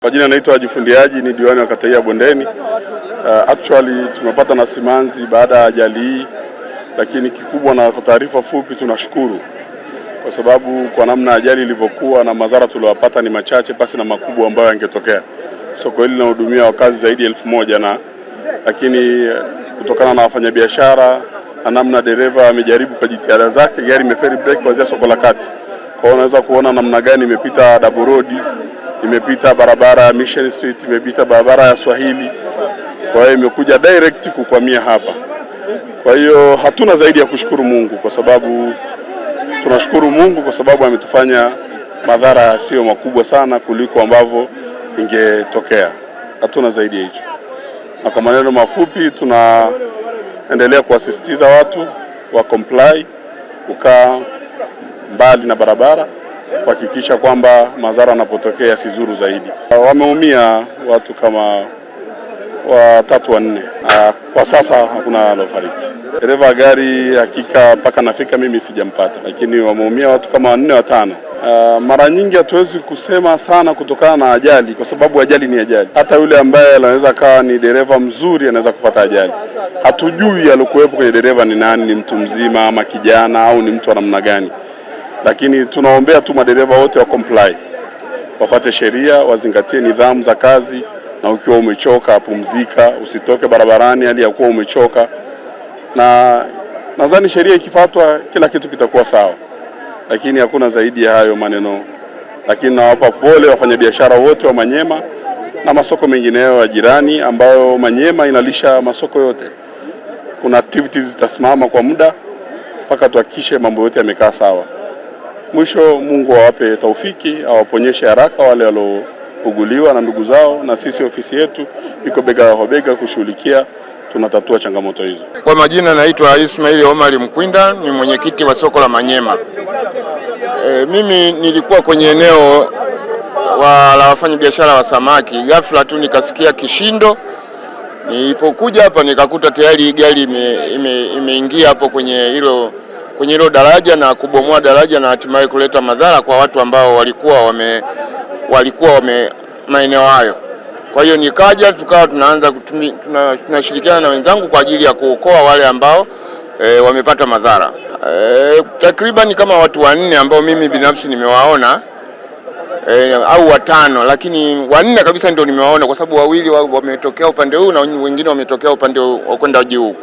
Kwa jina naitwa Jifundiaji, ni diwani wa kata ya Bondeni. Actually tumepata na simanzi baada ya ajali hii, lakini kikubwa na taarifa fupi, tunashukuru kwa sababu kwa namna ajali ilivyokuwa na madhara tuliyopata ni machache pasi na makubwa ambayo yangetokea. Soko hili linahudumia wakazi zaidi ya 1000 lakini kutokana na wafanyabiashara na namna dereva amejaribu kwa jitihada zake, gari imeferi break kuanzia soko la kati. Kwa hiyo unaweza kuona namna gani imepita Double Road, imepita barabara ya Mission Street, imepita barabara ya Swahili. Kwa hiyo imekuja direct kukwamia hapa. Kwa hiyo hatuna zaidi ya kushukuru Mungu, kwa sababu tunashukuru Mungu kwa sababu ametufanya madhara sio makubwa sana kuliko ambavyo ingetokea. Hatuna zaidi ya hicho. Na kwa maneno mafupi, tunaendelea kuasisitiza watu wa comply, kukaa mbali na barabara, kuhakikisha kwamba madhara yanapotokea sizuru zaidi. Wameumia watu kama 3-4. Kwa sasa hakuna alofariki. Dereva gari hakika mpaka nafika mimi sijampata, lakini wameumia watu kama 4-5. Mara nyingi hatuwezi kusema sana kutokana na ajali, kwa sababu ajali ni ajali. Hata yule ambaye anaweza kawa ni dereva mzuri anaweza kupata ajali. Hatujui alikuwepo kwenye dereva ni nani, ni mtu mzima ama kijana au ni mtu wa namna gani. Lakini tunaombea tu madereva wote wa comply, wafuate sheria, wazingatie nidhamu za kazi, na ukiwa umechoka pumzika, usitoke barabarani hali ya kuwa umechoka. Na nadhani sheria ikifuatwa kila kitu kitakuwa sawa, lakini hakuna zaidi ya hayo maneno. Lakini nawapa pole wafanyabiashara wote wa Manyema na masoko mengineyo ya jirani, ambayo Manyema inalisha masoko yote. Kuna activities zitasimama kwa muda mpaka tuhakikishe mambo yote yamekaa sawa. Mwisho, Mungu awape taufiki, awaponyeshe haraka wale waliouguliwa na ndugu zao, na sisi ofisi yetu iko bega kwa bega kushughulikia, tunatatua changamoto hizo. Kwa majina naitwa Ismail Omari Mkwinda, ni mwenyekiti wa soko la Manyema. Mimi nilikuwa kwenye eneo la wafanyabiashara wa samaki, ghafla tu nikasikia kishindo. Nilipokuja hapa nikakuta tayari gari imeingia hapo kwenye hilo daraja na kubomoa daraja na hatimaye kuleta madhara kwa watu ambao walikuwa maeneo hayo. Kwa hiyo nikaja tukawa tunaanza tunashirikiana na wenzangu kwa ajili ya kuokoa wale ambao wamepata madhara. Takriban kama watu 4 ambao mimi binafsi nimewaona, au 5, lakini 4 kabisa ndio nimewaona, kwa sababu 2 wametokea upande huu na wengine wametokea upande wa kwenda juu.